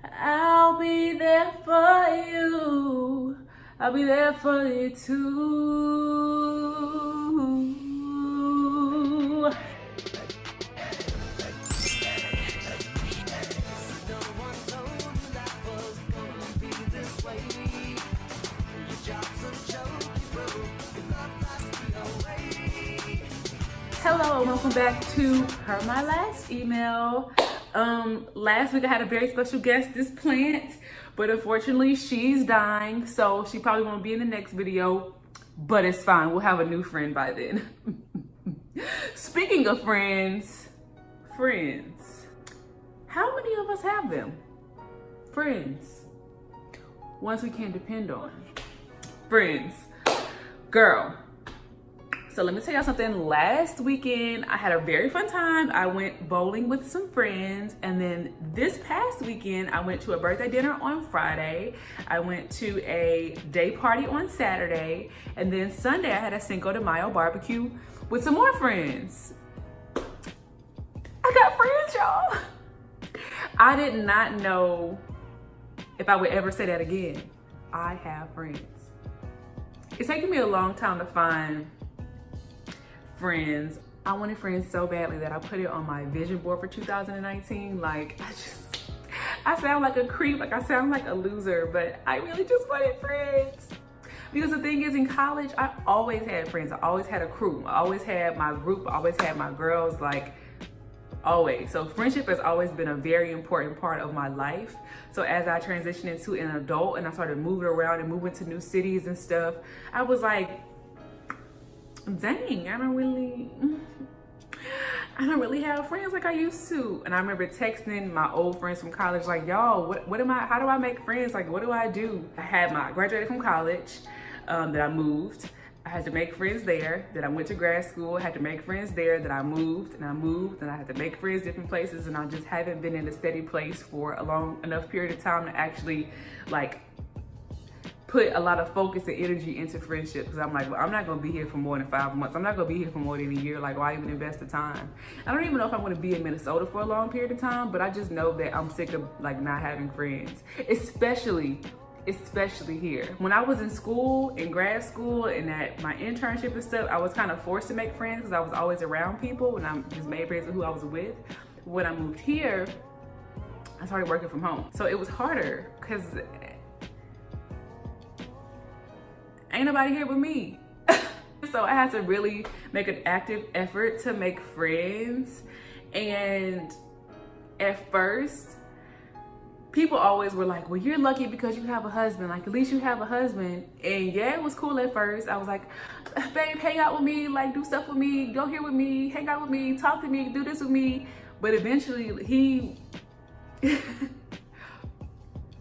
I'll be there for you. I'll be there for you too. Hello and welcome back to Per My Last Email. Last week I had a very special guest, this plant, but unfortunately she's dying, so she probably won't be in the next video, but it's fine. We'll have a new friend by then. Speaking of friends, how many of us have them? Friends, ones we can depend on. Friends, girl. So let me tell y'all something. Last weekend, I had a very fun time. I went bowling with some friends. And then this past weekend, I went to a birthday dinner on Friday. I went to a day party on Saturday. And then Sunday, I had a Cinco de Mayo barbecue with some more friends. I got friends, y'all. I did not know if I would ever say that again. I have friends. It's taken me a long time to find friends. I wanted friends so badly that I put it on my vision board for 2019. Like, I sound like a creep, like I sound like a loser, but I really just wanted friends. Because the thing is, in college, I always had friends. I always had a crew. I always had my group. I always had my girls, like, always. So friendship has always been a very important part of my life. So as I transitioned into an adult and I started moving around and moving to new cities and stuff, I was like, dang, I don't really have friends like I used to. And I remember texting my old friends from college, like, y'all, how do I make friends? Like, what do I do? I graduated from college, that I moved. I had to make friends there. Then I went to grad school, I had to make friends there. Then I moved, and I had to make friends different places. And I just haven't been in a steady place for a long enough period of time to actually, like, put a lot of focus and energy into friendship, because I'm like, well, I'm not gonna be here for more than 5 months. I'm not gonna be here for more than a year. Like, why even invest the time? I don't even know if I'm gonna be in Minnesota for a long period of time, but I just know that I'm sick of, like, not having friends, especially here. When I was in school, in grad school, and at my internship and stuff, I was kind of forced to make friends because I was always around people, and I just made friends with who I was with. When I moved here, I started working from home, so it was harder because ain't nobody here with me. So I had to really make an active effort to make friends. And at first, people always were like, well, you're lucky because you have a husband. Like, at least you have a husband. And yeah, it was cool at first. I was like, babe, hang out with me, like, do stuff with me, go here with me, hang out with me, talk to me, do this with me. But eventually he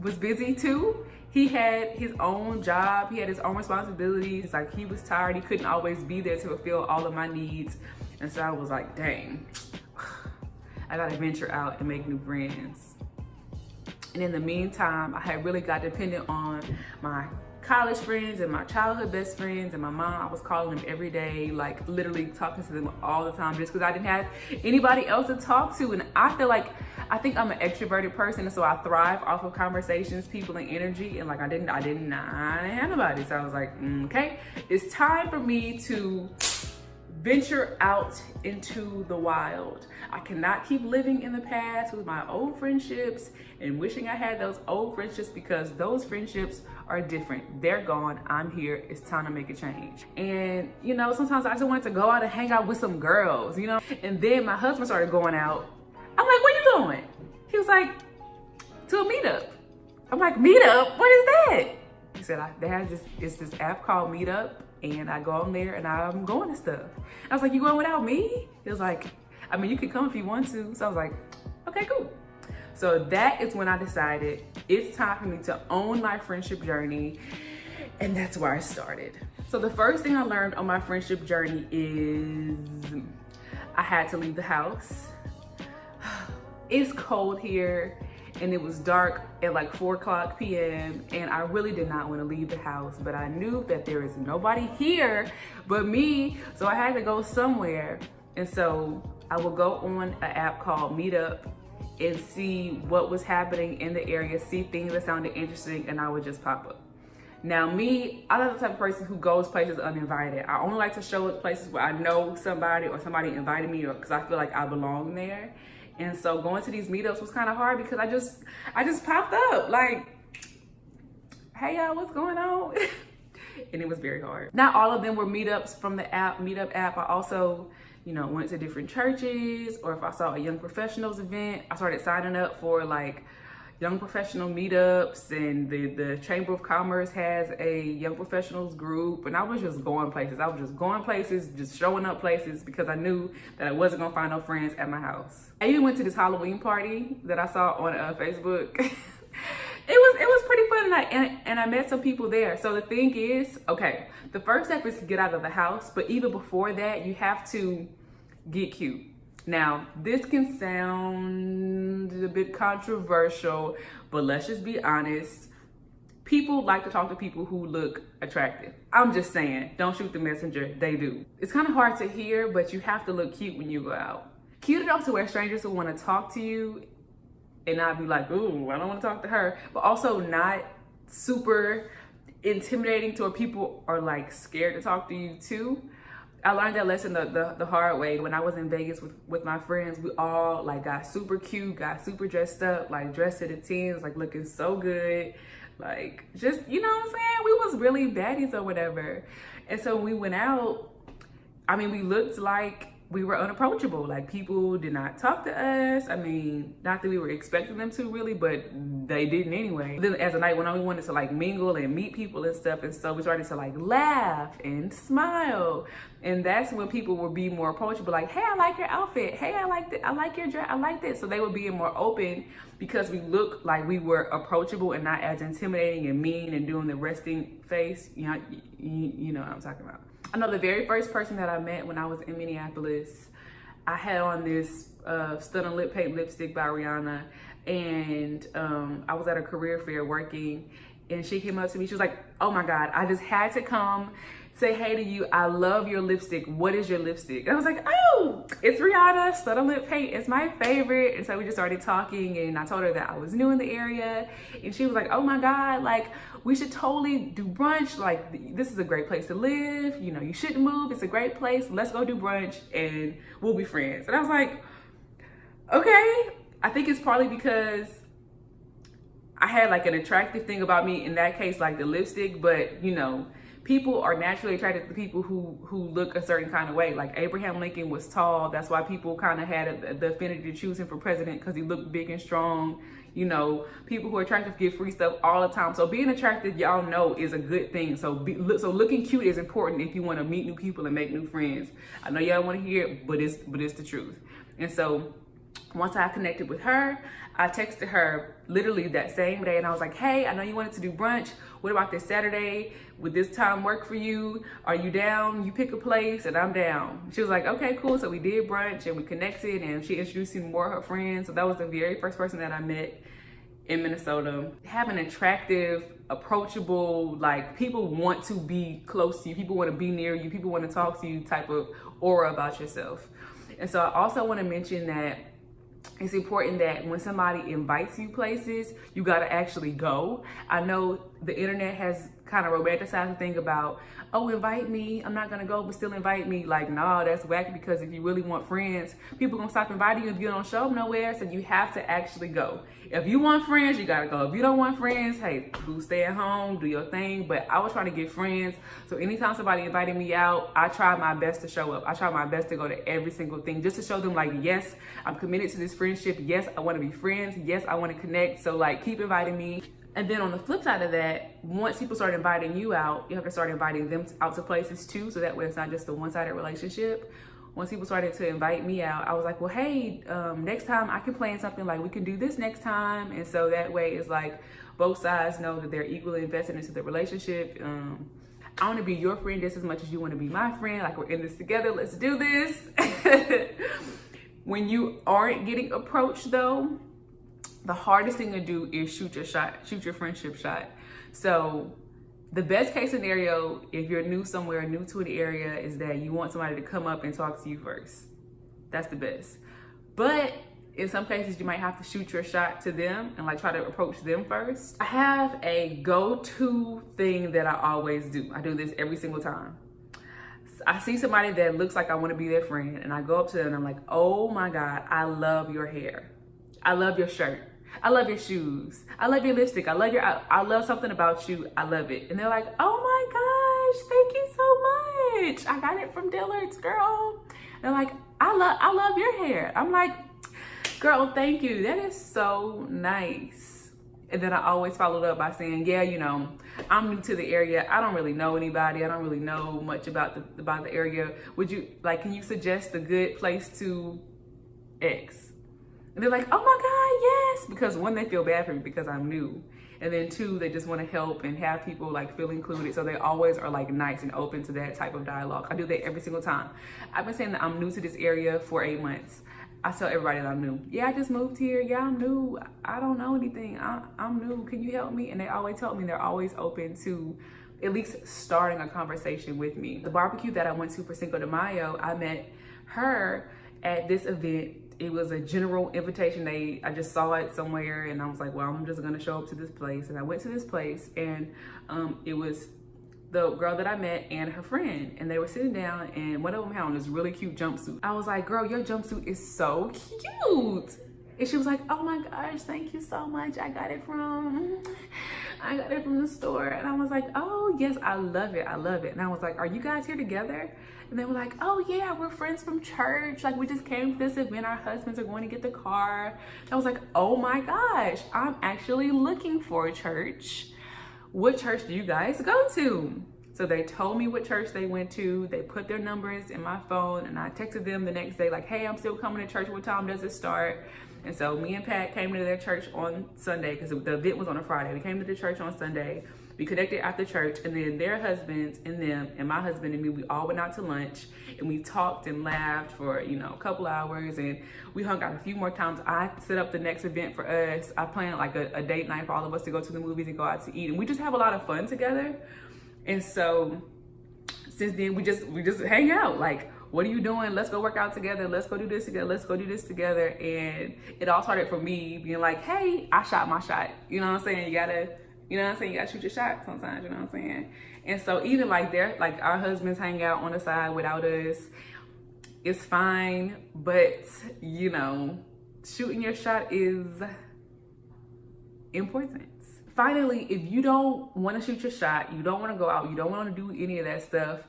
was busy too. He had his own job, he had his own responsibilities. Like, he was tired, he couldn't always be there to fulfill all of my needs. And so I was like, dang, I gotta venture out and make new friends. And in the meantime, I had really got dependent on my college friends and my childhood best friends and my mom. I was calling them every day, like literally talking to them all the time, just because I didn't have anybody else to talk to. And I think I'm an extroverted person, and so I thrive off of conversations, people, and energy. And like, I didn't have nobody. So I was like, okay, it's time for me to venture out into the wild. I cannot keep living in the past with my old friendships and wishing I had those old friendships, because those friendships are different. They're gone. I'm here. It's time to make a change. And, you know, sometimes I just wanted to go out and hang out with some girls, you know? And then my husband started going out. I'm like, where you going? He was like, to a meetup. I'm like, meetup? What is that? He said, it's this app called Meetup, and I go on there and I'm going to stuff. I was like, you going without me? He was like, I mean, you can come if you want to. So I was like, okay, cool. So that is when I decided it's time for me to own my friendship journey. And that's where I started. So the first thing I learned on my friendship journey is I had to leave the house. It's cold here, and it was dark at like 4:00 p.m. and I really did not want to leave the house, but I knew that there is nobody here but me, so I had to go somewhere. And so I will go on an app called Meetup, and see what was happening in the area, see things that sounded interesting, and I would just pop up. Now me, I'm not the type of person who goes places uninvited. I only like to show up places where I know somebody or somebody invited me, or because I feel like I belong there. And so going to these meetups was kind of hard because I just popped up like, hey y'all, what's going on? And it was very hard. Not all of them were meetups from the Meetup app. I also, you know, went to different churches, or if I saw a Young Professionals event, I started signing up for like Young Professional meetups, and the Chamber of Commerce has a Young Professionals group, and I was just going places. I was just going places, just showing up places because I knew that I wasn't gonna find no friends at my house. I even went to this Halloween party that I saw on Facebook. It was pretty fun, and I met some people there. So the thing is, okay, the first step is to get out of the house, but even before that, you have to get cute. Now, this can sound a bit controversial, but let's just be honest. People like to talk to people who look attractive. I'm just saying, don't shoot the messenger, they do. It's kind of hard to hear, but you have to look cute when you go out. Cute enough to where strangers will want to talk to you and not be like, ooh, I don't want to talk to her, but also not super intimidating to where people are like scared to talk to you too. I learned that lesson the hard way. When I was in Vegas with my friends, we all like got super cute, got super dressed up, like dressed to the tens, like looking so good. Like just, you know what I'm saying? We was really baddies or whatever. And so when we went out, I mean, we looked like we were unapproachable. Like people did not talk to us. I mean, not that we were expecting them to really, but they didn't anyway. Then as the night went on, we wanted to like mingle and meet people and stuff. And so we started to like laugh and smile. And that's when people would be more approachable. Like, hey, I like your outfit. Hey, I like that. I like your dress. I like this. So they would be more open because we looked like we were approachable and not as intimidating and mean and doing the resting face. You know what I'm talking about. I know the very first person that I met when I was in Minneapolis, I had on this Stunning Lip Paint lipstick by Rihanna, and I was at a career fair working, and she came up to me. She was like, oh my God, I just had to come say hey to you. I love your lipstick. What is your lipstick? And I was like, oh, it's Rihanna, Stunning Lip Paint. It's my favorite. And so we just started talking, and I told her that I was new in the area, and she was like, oh my God, like we should totally do brunch. Like this is a great place to live. You know, you shouldn't move. It's a great place. Let's go do brunch and we'll be friends. And I was like, okay. I think it's partly because I had like an attractive thing about me, in that case, like the lipstick, but you know, people are naturally attracted to people who look a certain kind of way. Like Abraham Lincoln was tall. That's why people kind of had the affinity to choose him for president, because he looked big and strong. You know, people who are attractive get free stuff all the time. So being attractive, y'all know, is a good thing. So looking cute is important if you want to meet new people and make new friends. I know y'all want to hear it, but it's the truth. And so once I connected with her, I texted her literally that same day, and I was like, hey, I know you wanted to do brunch. What about this Saturday? Would this time work for you? Are you down? You pick a place and I'm down. She was like, okay, cool. So we did brunch and we connected, and she introduced me to more of her friends. So that was the very first person that I met in Minnesota. Having attractive, approachable, like people want to be close to you. People want to be near you. People want to talk to you type of aura about yourself. And so I also want to mention that it's important that when somebody invites you places, you got to actually go. I know the internet has kind of romanticized the thing about, oh, invite me, I'm not going to go, but still invite me. Like, nah, that's wacky, because if you really want friends, people going to stop inviting you if you don't show up nowhere. So you have to actually go. If you want friends, you got to go. If you don't want friends, hey, do stay at home, do your thing. But I was trying to get friends. So anytime somebody invited me out, I tried my best to show up. I tried my best to go to every single thing, just to show them like, yes, I'm committed to this friendship. Yes, I want to be friends. Yes, I want to connect. So like, keep inviting me. And then on the flip side of that, once people start inviting you out, you have to start inviting them out to places too. So that way it's not just a one-sided relationship. Once people started to invite me out, I was like, well, hey, next time I can plan something, like we can do this next time. And so that way it's like both sides know that they're equally invested into the relationship. I want to be your friend just as much as you want to be my friend. Like, we're in this together. Let's do this. When you aren't getting approached though, the hardest thing to do is shoot your shot, shoot your friendship shot. So the best case scenario, if you're new somewhere, new to an area, is that you want somebody to come up and talk to you first. That's the best. But In some cases, you might have to shoot your shot to them and like try to approach them first. I have a go-to thing that I always do. I do this every single time. I see somebody that looks like I want to be their friend, and I go up to them and I'm like, oh my God, I love your hair. I love your shirt. I love your shoes. I love your lipstick. I love something about you. I love it. And they're like, oh my gosh, thank you so much. I got it from Dillard's, girl. They're like, I love your hair. I'm like, girl, thank you. That is so nice. And then I always followed up by saying, yeah, you know, I'm new to the area. I don't really know anybody. I don't really know much about the area. Would you, like, can you suggest a good place to X? And they're like, oh my God, yes. Because one, they feel bad for me because I'm new. And then two, they just want to help and have people like feel included. So they always are like nice and open to that type of dialogue. I do that every single time. I've been saying that I'm new to this area for 8 months. I tell everybody that I'm new. Yeah, I just moved here. Yeah, I'm new. I don't know anything. I'm new. Can you help me? And they always tell me they're always open to at least starting a conversation with me. The barbecue that I went to for Cinco de Mayo, I met her at this event. It was a general invitation. I just saw it somewhere and I was like, well, I'm just gonna show up to this place. And I went to this place and it was the girl that I met and her friend, and they were sitting down and one of them had on this really cute jumpsuit. I was like, girl, your jumpsuit is so cute. And she was like, oh my gosh, thank you so much. I got it from the store. And I was like, oh yes, I love it. I love it. And I was like, are you guys here together? And they were like, oh yeah, we're friends from church. Like we just came to this event. Our husbands are going to get the car. I was like, oh my gosh, I'm actually looking for a church. What church do you guys go to? So they told me what church they went to. They put their numbers in my phone and I texted them the next day like, hey, I'm still coming to church. What time does it start? And so me and Pat came to their church on Sunday because the event was on a Friday. We came to the church on Sunday. We connected after church, and then their husbands and them and my husband and me, we all went out to lunch and we talked and laughed for, you know, a couple hours, and we hung out a few more times. I set up the next event for us. I planned like a date night for all of us to go to the movies and go out to eat, and we just have a lot of fun together. And so since then we just hang out. Like, what are you doing? Let's go work out together. Let's go do this together. Let's go do this together. And it all started for me being like, hey, I shot my shot. You know what I'm saying? You gotta shoot your shot sometimes, you know what I'm saying? And so even like our husbands hang out on the side without us. It's fine, but you know, shooting your shot is important. Finally, if you don't want to shoot your shot, you don't want to go out, you don't want to do any of that stuff,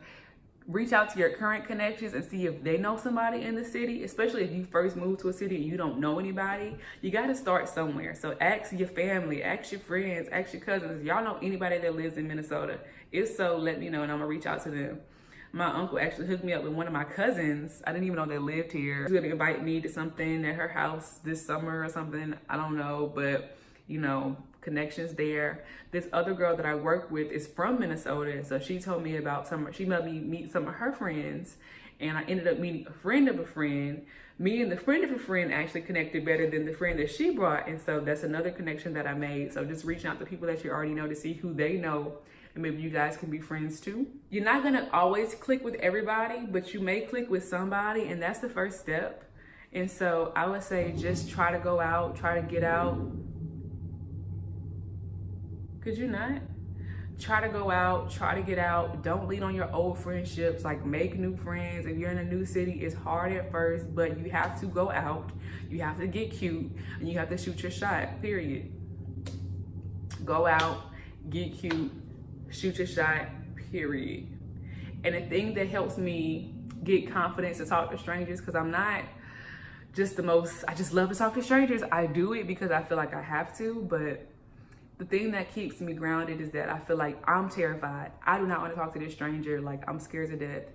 reach out to your current connections and see if they know somebody in the city, especially if you first move to a city and you don't know anybody. You got to start somewhere. So ask your family, ask your friends, ask your cousins. Y'all know anybody that lives in Minnesota? If so, let me know and I'm going to reach out to them. My uncle actually hooked me up with one of my cousins. I didn't even know they lived here. She was going to invite me to something at her house this summer or something. I don't know, but you know, connections there. This other girl that I work with is from Minnesota, so she told me about she let me meet some of her friends, and I ended up meeting a friend of a friend. Me and the friend of a friend actually connected better than the friend that she brought, and so that's another connection that I made. So just reaching out to people that you already know to see who they know, and maybe you guys can be friends too. You're not gonna always click with everybody, but you may click with somebody, and that's the first step. And so I would say just try to go out, try to get out. Could you not? Try to go out, try to get out. Don't lean on your old friendships. Like, make new friends. If you're in a new city, it's hard at first, but you have to go out. You have to get cute, and you have to shoot your shot, period. Go out, get cute, shoot your shot, period. And the thing that helps me get confidence to talk to strangers, because I'm not just I just love to talk to strangers. I do it because I feel like I have to, but the thing that keeps me grounded is that I feel like I'm terrified. I do not want to talk to this stranger. Like, I'm scared to death.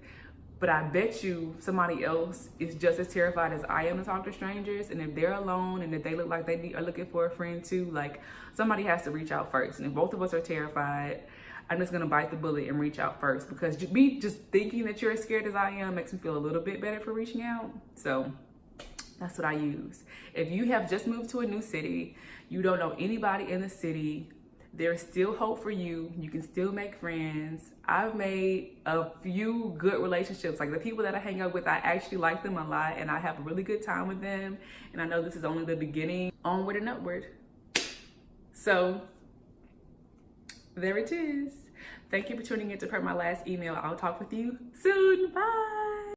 But I bet you somebody else is just as terrified as I am to talk to strangers. And if they're alone and if they look like they are looking for a friend too, like, somebody has to reach out first. And if both of us are terrified, I'm just gonna bite the bullet and reach out first, because me just thinking that you're as scared as I am makes me feel a little bit better for reaching out. So that's what I use. If you have just moved to a new city, you don't know anybody in the city, There's still hope for you. You can still make friends. I've made a few good relationships. Like the people that I hang out with, I actually like them a lot and I have a really good time with them. And I know this is only the beginning. Onward and upward. So there it is. Thank you for tuning in to Per My Last Email. I'll talk with you soon. Bye.